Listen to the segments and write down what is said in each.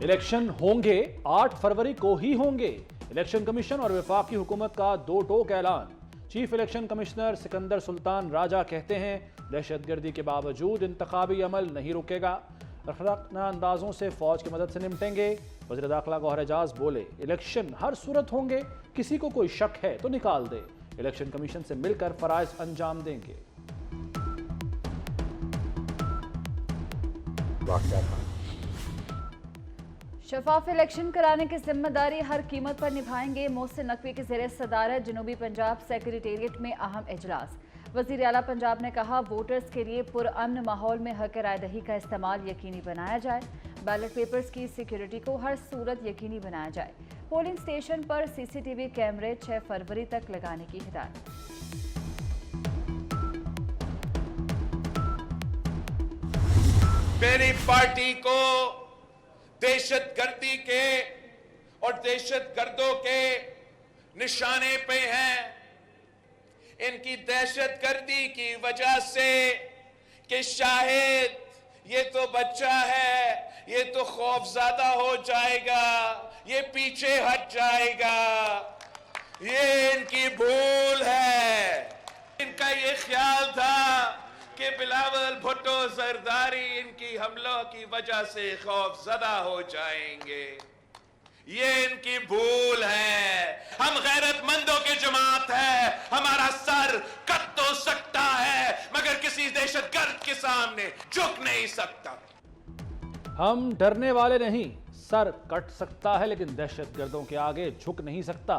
Election होंगे 8 फरवरी को ही होंगे। इलेक्शन कमीशन और वफाकी हुकूमत का दो टोक ऐलान। Chief election commissioner Sikandar Sultan Raja कहते हैं दहशतगर्दी के बावजूद इंतखाबी अमल नहीं रुकेगा, रखरखाना अंदाजों से फौज की मदद से निपटेंगे। वज़ीर दाखिला गौहर एजाज बोले इलेक्शन हर सूरत होंगे, किसी को कोई शक है तो निकाल दे, इलेक्शन कमीशन से मिलकर फराइज अंजाम देंगे। शफाफ इलेक्शन कराने की जिम्मेदारी हर कीमत पर निभाएंगे। मोहसिन नकवी के ज़ेरे सदारत जनूबी पंजाब सेक्रेटेरिएट में अहम इजलास। वज़ीर आला पंजाब ने कहा वोटर्स के लिए पुरअमन माहौल में हक राय दही का इस्तेमाल यकीनी बनाया जाए, बैलेट पेपर्स की सिक्योरिटी को हर सूरत यकीनी बनाया जाए। पोलिंग स्टेशन पर CCTV कैमरे 6 फरवरी तक लगाने की हिदायत। मेरी पार्टी को दहशतगर्दी के और दहशतगर्दों के निशाने पे हैं। इनकी दहशतगर्दी की वजह से कि शाहिद ये तो बच्चा है, ये तो खौफज़दा हो जाएगा, ये पीछे हट जाएगा, ये इनकी भूल है। इनका ये ख्याल था कि बिलावल भुट्टो जरदारी इनकी हमलों की वजह से खौफज़दा हो जाएंगे, ये इनकी भूल है। हम गैरतमंदों की जमात है, हमारा सर कट तो सकता है मगर किसी दहशतगर्द के सामने झुक नहीं सकता। हम डरने वाले नहीं, सर कट सकता है लेकिन दहशतगर्दों के आगे झुक नहीं सकता।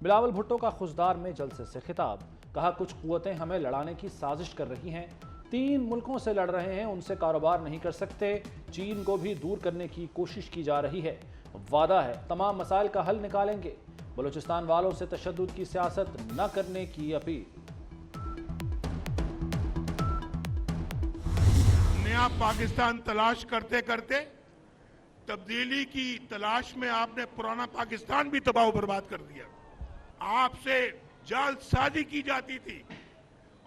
बिलावल भुट्टो का खुशदार में जलसे से खिताब। कहा कुछ कुव्वतें हमें लड़ाने की साजिश कर रही हैं, 3 मुल्कों से लड़ रहे हैं, उनसे कारोबार नहीं कर सकते। चीन को भी दूर करने की कोशिश की जा रही है, वादा है तमाम मसाइल का हल निकालेंगे। बलूचिस्तान वालों से तशद्दुद की सियासत न करने की अपील। नया पाकिस्तान तलाश करते करते तब्दीली की तलाश में आपने पुराना पाकिस्तान भी तबाह बर्बाद कर दिया। आपसे जालसाजी की जाती थी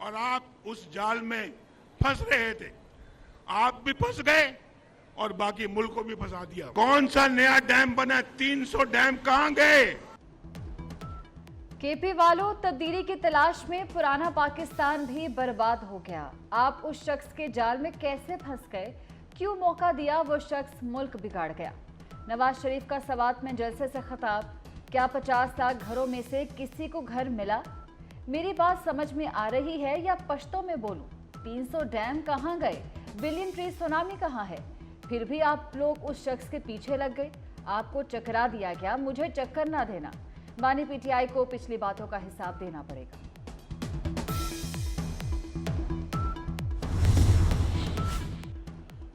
और आप उस जाल में फंस रहे थे। आप भी फंस गए और बाकी मुल्क को भी फंसा दिया। कौन सा नया डैम बना? 300 डैम कहां गए? KP वालों तब्दीली की तलाश में पुराना पाकिस्तान भी बर्बाद हो गया। आप उस शख्स के जाल में कैसे फंस गए? क्यों मौका दिया वो शख्स मुल्क बिगाड़ गया? नवाज शरीफ का सवात में जलसे से खिताब। क्या 50 लाख घरों में से किसी को घर मिला? मेरी बात समझ में आ रही है या पश्तो में बोलूं? 300 डैम कहां गए? बिलियन ट्री सुनामी कहां है? फिर भी आप लोग उस शख्स के पीछे लग गए। आपको चकरा दिया गया, मुझे चक्कर ना देना। बानी PTI को पिछली बातों का हिसाब देना पड़ेगा।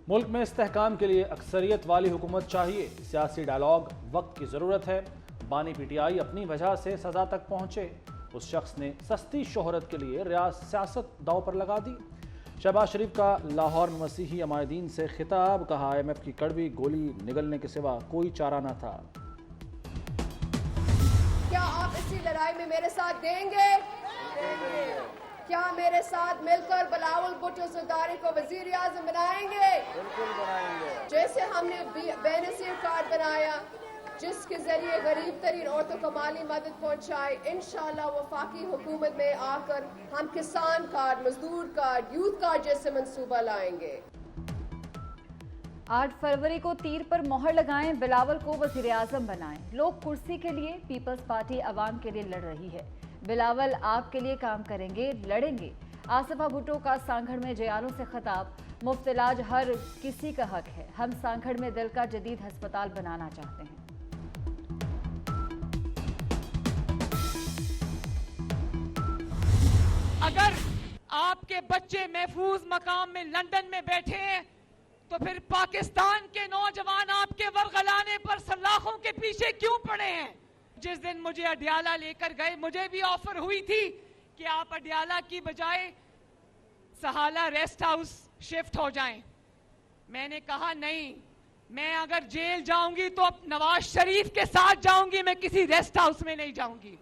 मुल्क में इस्तेहकाम के लिए अक्सरियत वाली हुकूमत चाहिए, सियासी डायलॉग वक्त की जरूरत है। बानी PTI अपनी वजह से सजा तक पहुंचे, उस शख्स ने सस्ती शोहरत के लिए सियासत दांव पर लगा दी। शहबाज शरीफ का लाहौर में मसीही अमायदीन से खिताब। कहा IMF की कड़वी गोली निगलने के सिवा कोई चारा न था। क्या आप इसी लड़ाई में मेरे साथ देंगे? क्या मेरे साथ मिलकर बिलावल भुट्टो जरदारी को वजीर आज़म बनाएंगे? बिल्कुल बनाएंगे। जैसे हमने बेनज़ीर कार्ड बनाया जिसके जरिए गरीब तरीन औरतों को माली मदद पहुंचाए, इंशाअल्लाह वफाकी हुकूमत में आकर हम किसान कार्ड, मजदूर कार्ड, यूथ कार्ड जैसे मंसूबा लाएंगे। 8 फरवरी को तीर पर मोहर लगाएं, बिलावल को वजीर आज़म बनाएं। लोग कुर्सी के लिए, पीपल्स पार्टी अवाम के लिए लड़ रही है। बिलावल आपके लिए काम करेंगे, लड़ेंगे। आसिफा भुट्टो का सांगड़ में जयालों से खिताब। मुफ्त इलाज हर किसी का हक है। हम सांगड़ में दिल का जदीद अस्पताल बनाना चाहते हैं। अगर आपके बच्चे महफूज मकाम में लंदन में बैठे हैं तो फिर पाकिस्तान के नौजवान आपके वरगलाने पर सलाखों के पीछे क्यों पड़े हैं? जिस दिन मुझे अडियाला लेकर गए, मुझे भी ऑफर हुई थी कि आप अडियाला की बजाय सहाला रेस्ट हाउस शिफ्ट हो जाएं। मैंने कहा नहीं, मैं अगर जेल जाऊंगी तो अब नवाज शरीफ के साथ जाऊंगी, मैं किसी रेस्ट हाउस में नहीं जाऊंगी।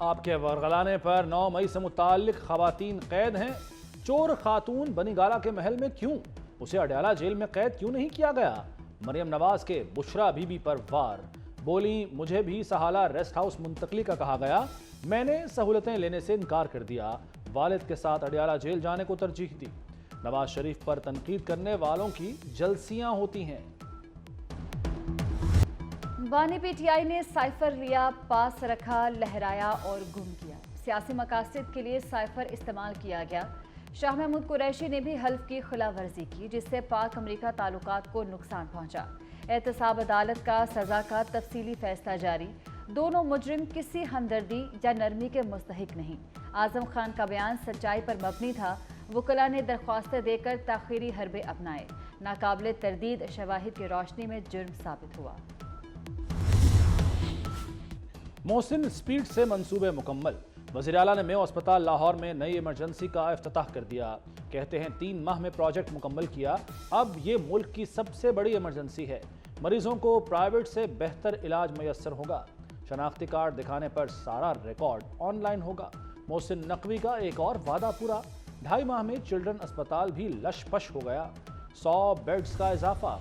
आपके वरगलाने पर 9 मई से मुताल्लिक खवातीन कैद हैं। चोर खातून बनी गाला के महल में क्यों? उसे अडयाला जेल में कैद क्यों नहीं किया गया? मरियम नवाज के बुशरा बीबी पर वार, बोली मुझे भी सहाला रेस्ट हाउस मुंतकली का कहा गया, मैंने सहूलतें लेने से इनकार कर दिया, वालिद के साथ अडियाला जेल जाने को तरजीह दी। नवाज शरीफ पर तनकीद करने वालों की जलसियां होती हैं। बानी पीटीआई ने साइफर लिया, पास रखा, लहराया और गुम किया। सियासी मकासद के लिए साइफर इस्तेमाल किया गया। शाह महमूद कुरैशी ने भी हल्फ की खिलाफवर्जी की, जिससे पाक अमरीका ताल्लुकात को नुकसान पहुंचा। एहतसाब अदालत का सजा का तफसीली फैसला जारी। दोनों मुजरिम किसी हमदर्दी या नरमी के मुस्तहिक नहीं। आजम खान का बयान सच्चाई पर मबनी था। वकला ने दरख्वास्तें देकर ताखीरी हरबे अपनाए। नाकाबिले तरदीद शवाहिद की रोशनी में जुर्म साबित हुआ। मोहसिन स्पीड से मंसूबे मुकम्मल। वज़ीर आला ने मेयो अस्पताल लाहौर में नई इमरजेंसी का इफ्तिताह कर दिया। कहते हैं 3 माह में प्रोजेक्ट मुकम्मल किया। अब ये मुल्क की सबसे बड़ी इमरजेंसी है। मरीजों को प्राइवेट से बेहतर इलाज मैसर होगा। शनाख्ती कार्ड दिखाने पर सारा रिकॉर्ड ऑनलाइन होगा। मोहसिन नकवी का एक और वादा पूरा। 2.5 माह में चिल्ड्रन अस्पताल भी लशपश हो गया। 100 बेड्स का इजाफा।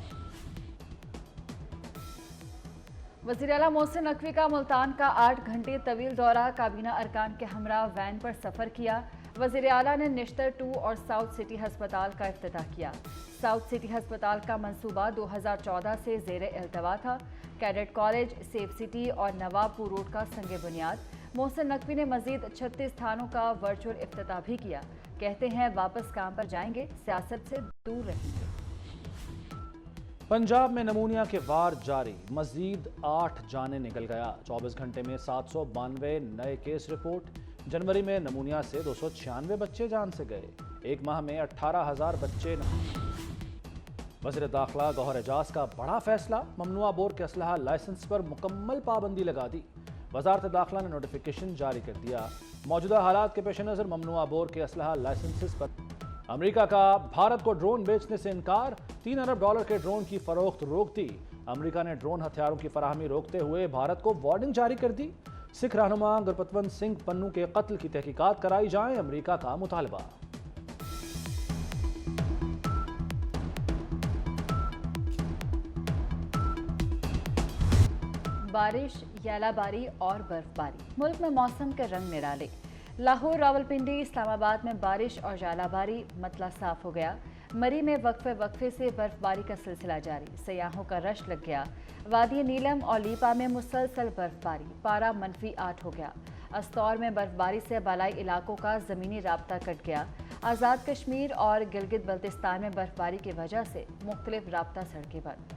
वज़ीर आला मोहसिन नकवी का मुल्तान का 8 घंटे तवील दौरा। काबीना अरकान के हमरा वैन पर सफ़र किया। वज़ीर आला ने निश्तर 2 और साउथ सिटी हस्पताल का इफ्तिताह किया। साउथ सिटी हस्पताल का मंसूबा 2014 से ज़ेर इल्तवा था। कैडेट कॉलेज, सेफ सिटी और नवाबपुर रोड का संगे बुनियाद। मोहसिन नकवी ने मजीद 36 थानों का वर्चुअल इफ्तिताह भी किया। कहते हैं वापस काम पर जाएंगे, सियासत से दूर रहेंगे। पंजाब में नमूनिया के वार जारी। मजीद 8 जाने निकल गया। 24 घंटे में 792 नए केस रिपोर्ट। जनवरी में नमूनिया से 296 बच्चे जान से गए। एक माह में 18,000 बच्चे। वज़ीर दाखिला गौहर एजाज का बड़ा फैसला। ममनुआ बोर के असलहा लाइसेंस पर मुकम्मल पाबंदी लगा दी। वजारत दाखिला ने नोटिफिकेशन जारी कर दिया। मौजूदा हालात के पेश नज़र ममनुआ बोर के असलहा लाइसेंस पर अमेरिका का भारत को ड्रोन बेचने से इनकार। $3 अरब के ड्रोन की फरोख्त रोक दी। अमेरिका ने ड्रोन हथियारों की फराहमी रोकते हुए भारत को वार्निंग जारी कर दी। सिख रहनुमा गुरपतवंत सिंह पन्नू के कत्ल की तहकीकात कराई जाए, अमेरिका का मुतालबा। बारिश, यालाबारी और बर्फबारी। मुल्क में मौसम के रंग निराले। लाहौर, रावलपिंडी, इस्लामाबाद में बारिश और यालाबारी। मतला साफ हो गया। मरी में वक्फे से बर्फबारी का सिलसिला जारी। सयाहों का रश लग गया। वादी नीलम और लीपा में मुसलसल बर्फबारी। पारा -8 हो गया। अस्तौर में बर्फबारी से बालाई इलाकों का ज़मीनी राब्ता कट गया। आज़ाद कश्मीर और गिलगित बल्तिस्तान में बर्फबारी की वजह से मुख्तलिफ राब्ता सड़कें बंद।